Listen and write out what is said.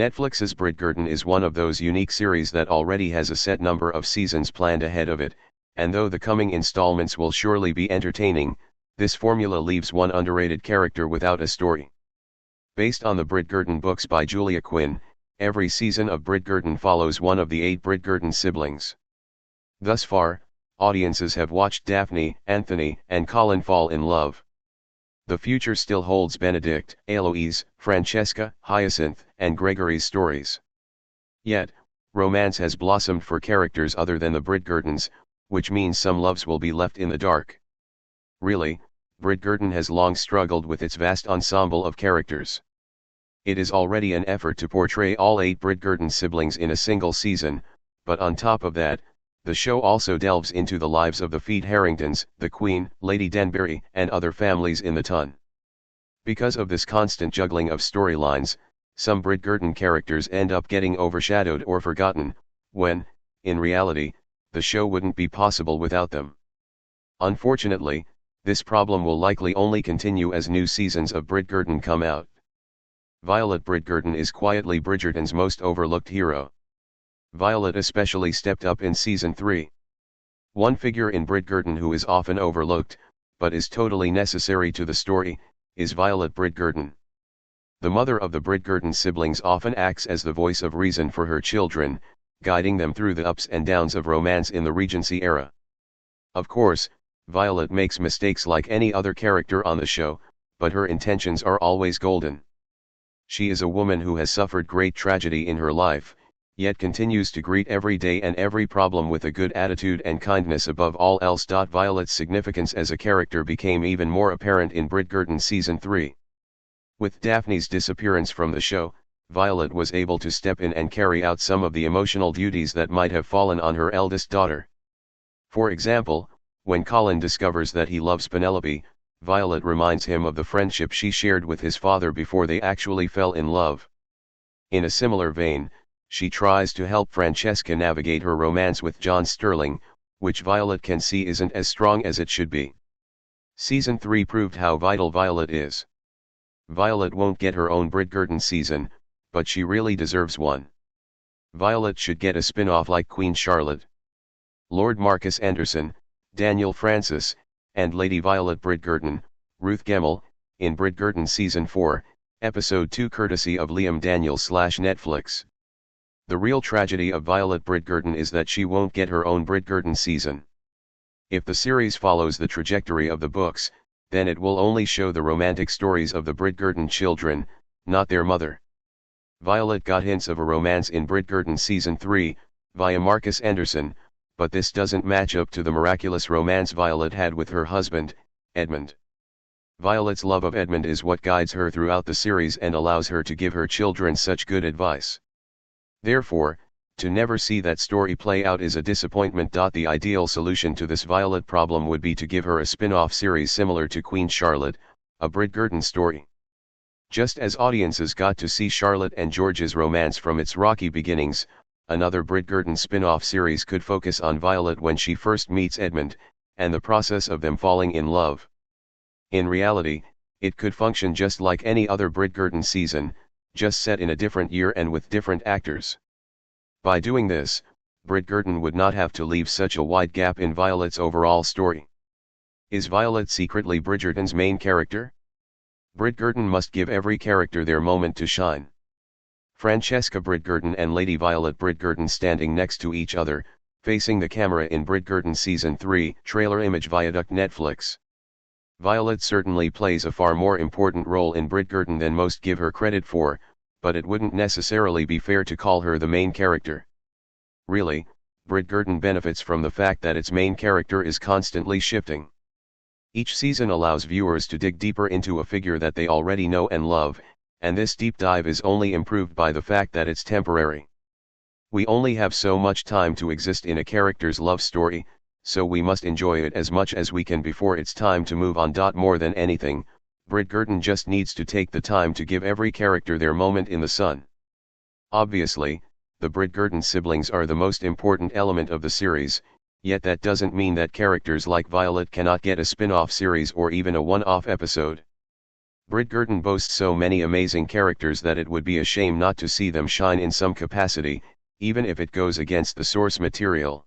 Netflix's Bridgerton is one of those unique series that already has a set number of seasons planned ahead of it, and though the coming installments will surely be entertaining, this formula leaves one underrated character without a story. Based on the Bridgerton books by Julia Quinn, every season of Bridgerton follows one of the 8 Bridgerton siblings. Thus far, audiences have watched Daphne, Anthony, and Colin fall in love. The future still holds Benedict, Eloise, Francesca, Hyacinth, and Gregory's stories. Yet, romance has blossomed for characters other than the Bridgertons, which means some loves will be left in the dark. Really, Bridgerton has long struggled with its vast ensemble of characters. It is already an effort to portray all 8 Bridgerton siblings in a single season, but on top of that, the show also delves into the lives of the Feet Harringtons, the Queen, Lady Danbury, and other families in the ton. Because of this constant juggling of storylines, some Bridgerton characters end up getting overshadowed or forgotten, when, in reality, the show wouldn't be possible without them. Unfortunately, this problem will likely only continue as new seasons of Bridgerton come out. Violet Bridgerton is quietly Bridgerton's most overlooked hero. Violet especially stepped up in season 3. One figure in Bridgerton who is often overlooked, but is totally necessary to the story, is Violet Bridgerton. The mother of the Bridgerton siblings often acts as the voice of reason for her children, guiding them through the ups and downs of romance in the Regency era. Of course, Violet makes mistakes like any other character on the show, but her intentions are always golden. She is a woman who has suffered great tragedy in her life, yet continues to greet every day and every problem with a good attitude and kindness above all else. Violet's significance as a character became even more apparent in Bridgerton season 3. With Daphne's disappearance from the show, Violet was able to step in and carry out some of the emotional duties that might have fallen on her eldest daughter. For example, when Colin discovers that he loves Penelope, Violet reminds him of the friendship she shared with his father before they actually fell in love. In a similar vein, she tries to help Francesca navigate her romance with John Sterling, which Violet can see isn't as strong as it should be. Season 3 proved how vital Violet is. Violet won't get her own Bridgerton season, but she really deserves one. Violet should get a spin-off like Queen Charlotte. Lord Marcus Anderson, Daniel Francis, and Lady Violet Bridgerton, Ruth Gemmell, in Bridgerton Season 4, Episode 2 courtesy of Liam Daniels/Netflix. The real tragedy of Violet Bridgerton is that she won't get her own Bridgerton season. If the series follows the trajectory of the books, then it will only show the romantic stories of the Bridgerton children, not their mother. Violet got hints of a romance in Bridgerton Season 3, via Marcus Anderson, but this doesn't match up to the miraculous romance Violet had with her husband, Edmund. Violet's love of Edmund is what guides her throughout the series and allows her to give her children such good advice. Therefore, to never see that story play out is a disappointment. The ideal solution to this Violet problem would be to give her a spin-off series similar to Queen Charlotte, a Bridgerton story. Just as audiences got to see Charlotte and George's romance from its rocky beginnings, another Bridgerton spin-off series could focus on Violet when she first meets Edmund, and the process of them falling in love. In reality, it could function just like any other Bridgerton season, just set in a different year and with different actors. By doing this, Bridgerton would not have to leave such a wide gap in Violet's overall story. Is Violet secretly Bridgerton's main character? Bridgerton must give every character their moment to shine. Francesca Bridgerton and Lady Violet Bridgerton standing next to each other, facing the camera in Bridgerton Season 3, trailer image Viaduct Netflix. Violet certainly plays a far more important role in Bridgerton than most give her credit for, but it wouldn't necessarily be fair to call her the main character. Really, Bridgerton benefits from the fact that its main character is constantly shifting. Each season allows viewers to dig deeper into a figure that they already know and love, and this deep dive is only improved by the fact that it's temporary. We only have so much time to exist in a character's love story, so we must enjoy it as much as we can before it's time to move on. More than anything, Bridgerton just needs to take the time to give every character their moment in the sun. Obviously, the Bridgerton siblings are the most important element of the series, yet that doesn't mean that characters like Violet cannot get a spin-off series or even a one-off episode. Bridgerton boasts so many amazing characters that it would be a shame not to see them shine in some capacity, even if it goes against the source material.